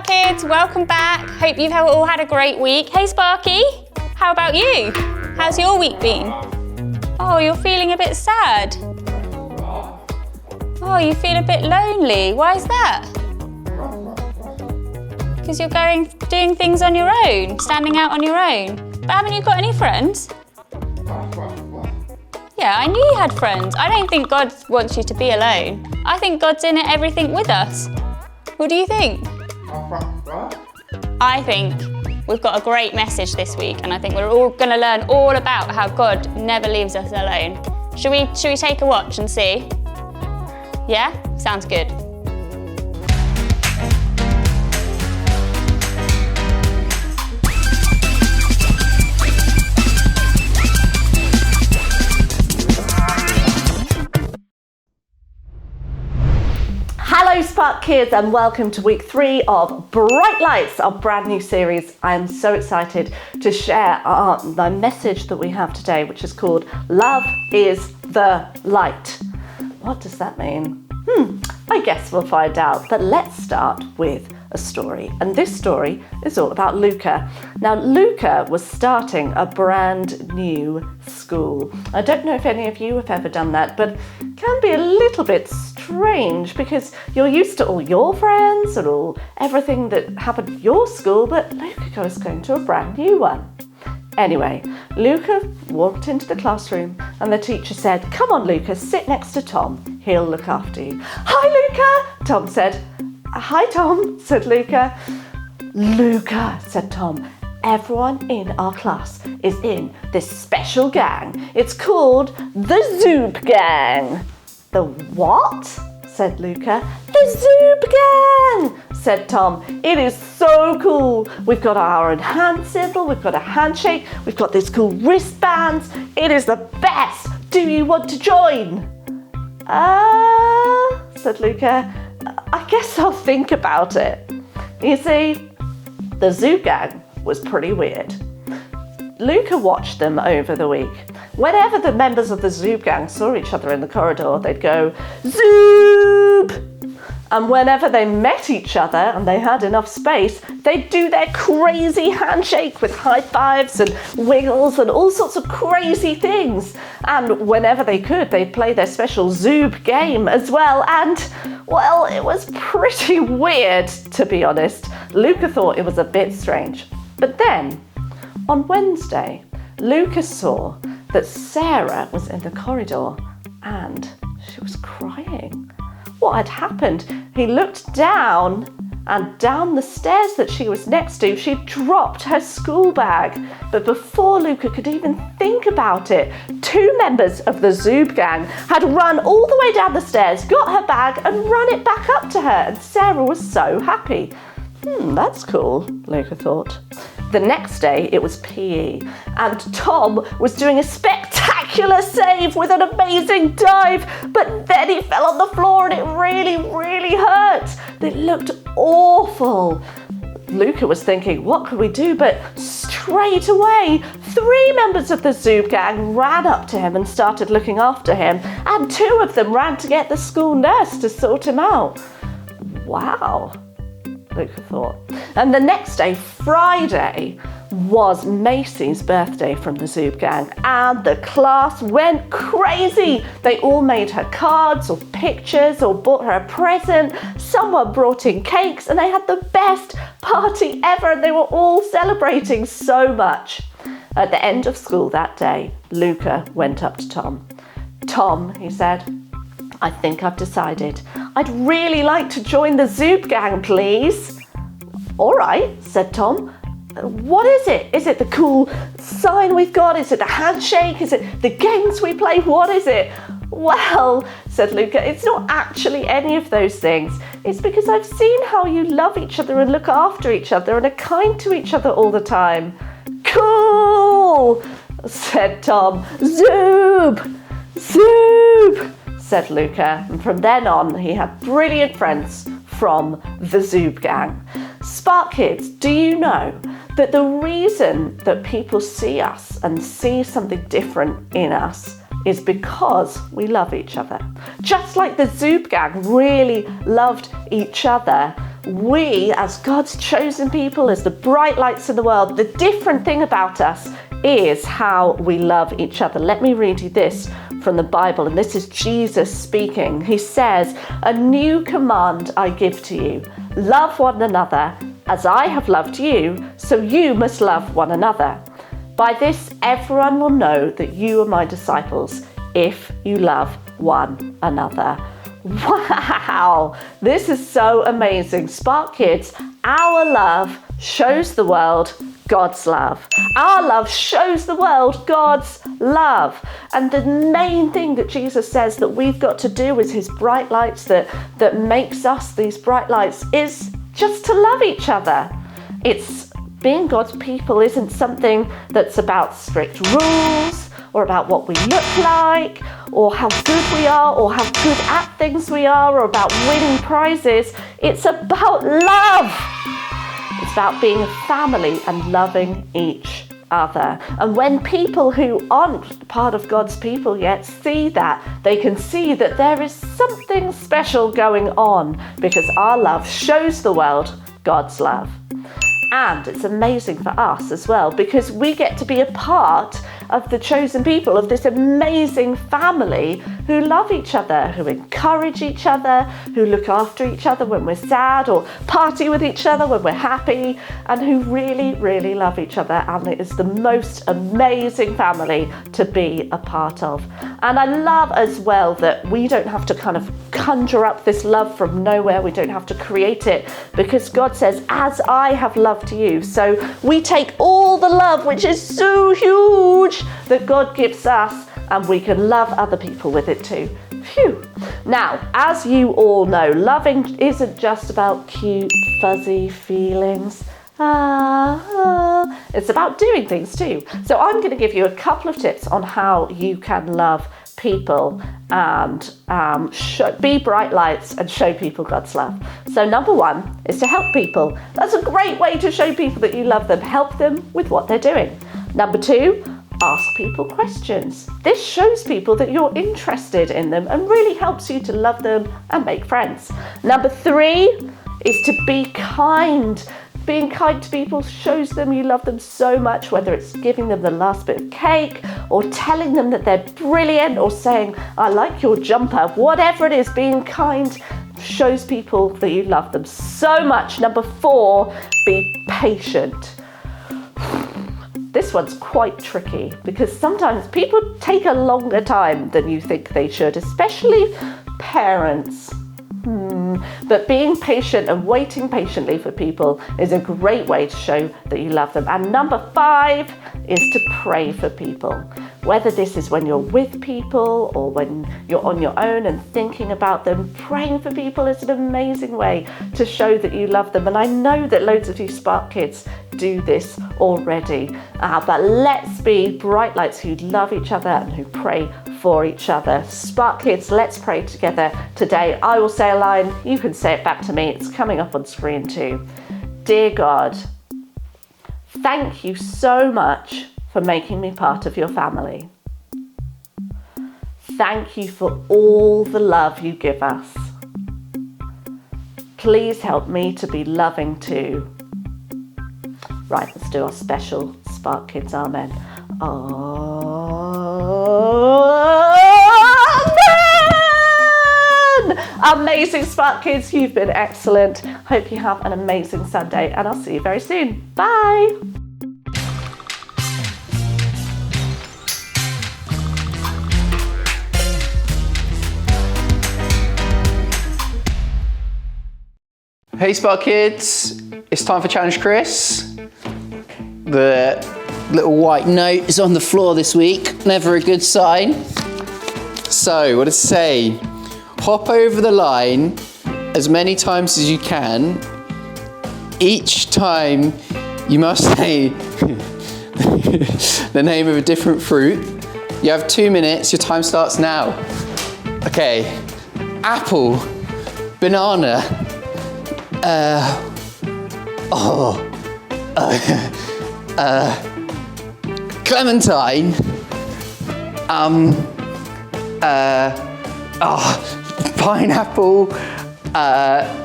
kids, welcome back. Hope you've all had a great week. Hey Sparky, how about you? How's your week been? Oh, you're feeling a bit sad. Oh, you feel a bit lonely. Why is that? Because you're doing things on your own, standing out on your own. But haven't you got any friends? Yeah, I knew you had friends. I don't think God wants you to be alone. I think God's in it, everything with us. What do you think? I think we've got a great message this week, and I think we're all going to learn all about how God never leaves us alone. Should we take a watch and see? Yeah? Sounds good. Hello Spark Kids, and welcome to week 3 of Bright Lights, our brand new series. I'm so excited to share the message that we have today, which is called Love is the Light. What does that mean? I guess we'll find out, but let's start with a story. And this story is all about Luca. Now, Luca was starting a brand new school. I don't know if any of you have ever done that, but it can be a little bit strange because you're used to all your friends and everything that happened at your school, but Luca was going to a brand new one. Anyway, Luca walked into the classroom and the teacher said, "Come on, Luca, sit next to Tom. He'll look after you." "Hi, Luca," Tom said. "Hi, Tom," said Luca. "Luca," said Tom, "everyone in our class is in this special gang. It's called the Zoop Gang." "The what?" said Luca. "The Zoop Gang," said Tom. "It is so cool. We've got our own hand symbol, we've got a handshake, we've got these cool wristbands. It is the best. Do you want to join?" Said Luca. "I guess I'll think about it." You see, the Zoop Gang was pretty weird. Luca watched them over the week. Whenever the members of the Zoop Gang saw each other in the corridor, they'd go, "Zoop!" And whenever they met each other and they had enough space, they'd do their crazy handshake with high fives and wiggles and all sorts of crazy things. And whenever they could, they'd play their special Zoop game as well. And, well, it was pretty weird, to be honest. Luca thought it was a bit strange. But then, on Wednesday, Luca saw that Sarah was in the corridor and she was crying. What had happened? He looked down, and down the stairs that she was next to, she dropped her school bag. But before Luca could even think about it, 2 members of the Zoop Gang had run all the way down the stairs, got her bag and run it back up to her, and Sarah was so happy. That's cool, Luca thought. The next day it was PE, and Tom was doing a spectacular save with an amazing dive, but then he fell on the floor and it really, really hurt. It looked awful. Luca was thinking, what could we do? But straight away, 3 members of the Zoop Gang ran up to him and started looking after him, and 2 of them ran to get the school nurse to sort him out. Wow, Luca thought. And the next day, Friday, was Macy's birthday from the Zoop Gang, and the class went crazy. They all made her cards or pictures or bought her a present. Someone brought in cakes, and they had the best party ever, and they were all celebrating so much. At the end of school that day, Luca went up to Tom. "Tom," he said, "I think I've decided. I'd really like to join the Zoop Gang, please." "All right," said Tom. "What is it? Is it the cool sign we've got? Is it the handshake? Is it the games we play? What is it?" "Well," said Luca, "it's not actually any of those things. It's because I've seen how you love each other and look after each other and are kind to each other all the time." "Cool," said Tom. "Zoop! Zoop!" said Luca. And from then on, he had brilliant friends from the Zoop Gang. Spark Kids, do you know that the reason that people see us and see something different in us is because we love each other? Just like the Zoop Gang really loved each other, we, as God's chosen people, as the bright lights in the world, the different thing about us is how we love each other. Let me read you this from the Bible, and this is Jesus speaking. He says, "A new command I give to you. Love one another as I have loved you, so you must love one another. By this, everyone will know that you are my disciples, if you love one another." Wow, this is so amazing. Spark Kids, our love shows the world God's love. Our love shows the world God's love. And the main thing that Jesus says that we've got to do as his bright lights, that makes us these bright lights, is just to love each other. It's being God's people isn't something that's about strict rules or about what we look like or how good we are or how good at things we are or about winning prizes. It's about love. It's about being a family and loving each other. And when people who aren't part of God's people yet see that, they can see that there is something special going on because our love shows the world God's love. And it's amazing for us as well because we get to be a part of the chosen people of this amazing family who love each other, who encourage each other, who look after each other when we're sad or party with each other when we're happy, and who really, really love each other. And it is the most amazing family to be a part of. And I love as well that we don't have to kind of conjure up this love from nowhere. We don't have to create it because God says, "As I have loved you." So we take all the love, which is so huge, that God gives us, and we can love other people with it too. Phew. Now, as you all know, loving isn't just about cute, fuzzy feelings. It's about doing things too. So I'm going to give you a couple of tips on how you can love people and be bright lights and show people God's love. So number one is to help people. That's a great way to show people that you love them. Help them with what they're doing. Number two, ask people questions. This shows people that you're interested in them and really helps you to love them and make friends. Number three is to be kind. Being kind to people shows them you love them so much, whether it's giving them the last bit of cake or telling them that they're brilliant or saying, "I like your jumper." Whatever it is, being kind shows people that you love them so much. Number four, be patient. This one's quite tricky because sometimes people take a longer time than you think they should, especially parents. But being patient and waiting patiently for people is a great way to show that you love them. And number five is to pray for people. Whether this is when you're with people or when you're on your own and thinking about them, praying for people is an amazing way to show that you love them. And I know that loads of you Spark Kids do this already. But let's be bright lights who love each other and who pray for each other. Spark Kids, let's pray together today. I will say a line, you can say it back to me. It's coming up on screen too. Dear God, thank you so much for making me part of your family. Thank you for all the love you give us. Please help me to be loving too. Right, let's do our special Spark Kids Amen. Amen! Amazing Spark Kids, you've been excellent. Hope you have an amazing Sunday and I'll see you very soon. Bye! Hey Spark Kids, it's time for Challenge Chris. The little white note is on the floor this week, never a good sign. So what does it say? Hop over the line as many times as you can. Each time you must say the name of a different fruit. You have 2 minutes, your time starts now. Okay, apple, banana, clementine, pineapple,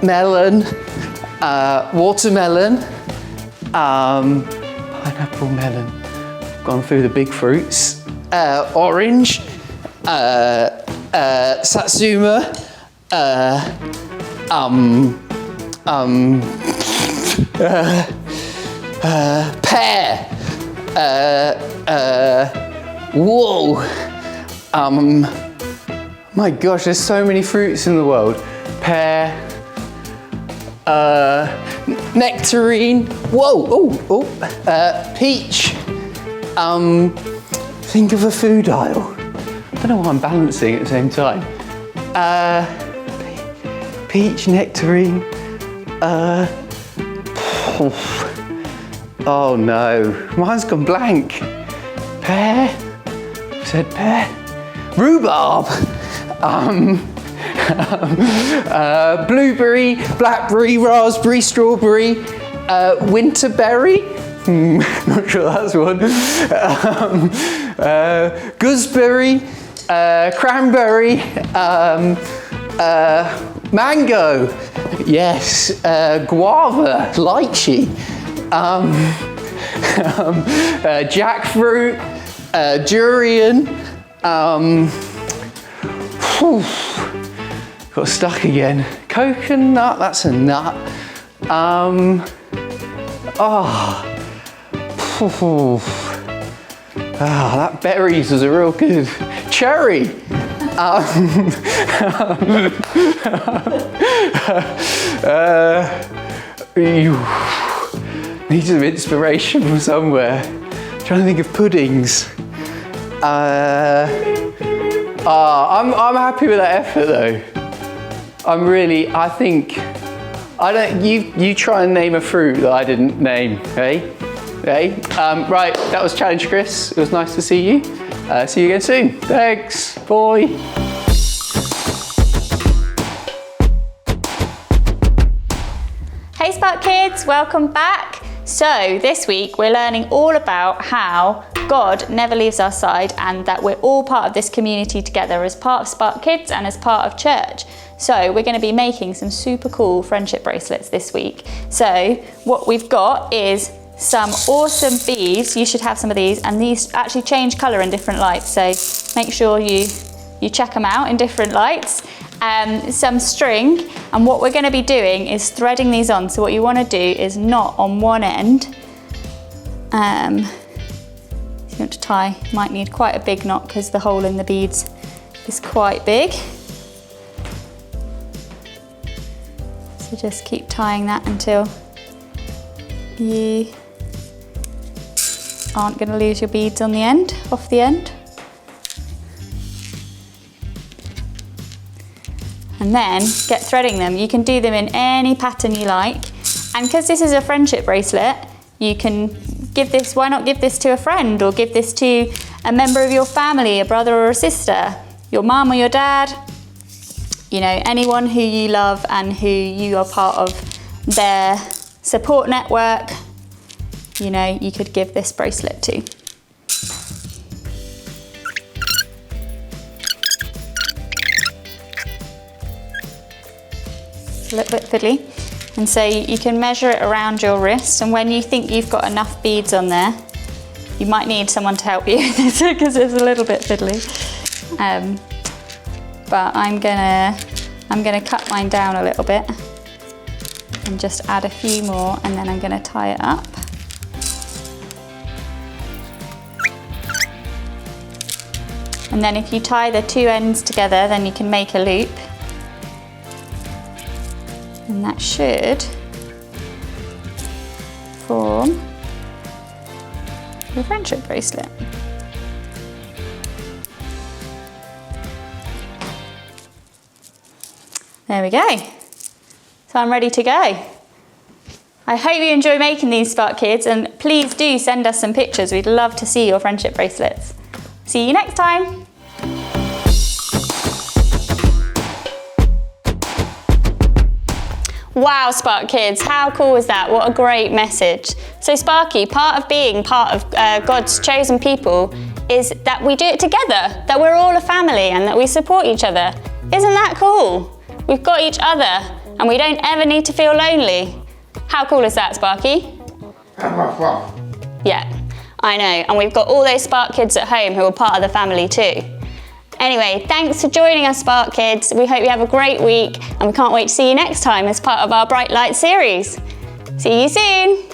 melon, watermelon, pineapple, melon. Gone through the big fruits. Orange, satsuma, pear, whoa, my gosh, there's so many fruits in the world. Pear, nectarine, whoa, peach, think of a food aisle. I don't know why I'm balancing at the same time. Peach, nectarine, oh no, mine's gone blank. Pear, said pear. Rhubarb, blueberry, blackberry, raspberry, strawberry, winterberry. Not sure that's one. Gooseberry, cranberry, mango. Yes, guava, lychee, jackfruit, durian. Got stuck again. Coconut, that's a nut. That berries was a real good. Cherry. Need some inspiration from somewhere. Trying to think of puddings. I'm happy with that effort though. You try and name a fruit that I didn't name, eh? Right, that was Challenge Chris. It was nice to see you. See you again soon. Thanks, bye. Hey Spark Kids, welcome back. So this week we're learning all about how God never leaves our side and that we're all part of this community together as part of Spark Kids and as part of church. So we're going to be making some super cool friendship bracelets this week. So what we've got is some awesome beads. You should have some of these, and these actually change colour in different lights. So make sure you check them out in different lights. Some string, and what we're going to be doing is threading these on. So what you want to do is knot on one end. If you want to tie, you might need quite a big knot because the hole in the beads is quite big. So just keep tying that until you aren't going to lose your beads on the end, off the end. And then get threading them. You can do them in any pattern you like. And because this is a friendship bracelet, you can give this, why not give this to a friend or give this to a member of your family, a brother or a sister, your mum or your dad, you know, anyone who you love and who you are part of their support network, you know, you could give this bracelet to. It's a little bit fiddly. And so you can measure it around your wrist, and when you think you've got enough beads on there, you might need someone to help you because it's a little bit fiddly. But I'm gonna cut mine down a little bit and just add a few more, and then I'm gonna tie it up. And then if you tie the two ends together, then you can make a loop. And that should form your friendship bracelet. There we go. So I'm ready to go. I hope you enjoy making these, Spark Kids, and please do send us some pictures. We'd love to see your friendship bracelets. See you next time. Wow, Spark Kids, how cool was that? What a great message. So Sparky, part of being part of God's chosen people is that we do it together, that we're all a family and that we support each other. Isn't that cool? We've got each other and we don't ever need to feel lonely. How cool is that, Sparky? Yeah, I know. And we've got all those Spark Kids at home who are part of the family too. Anyway, thanks for joining us, Spark Kids. We hope you have a great week and we can't wait to see you next time as part of our Bright Light series. See you soon.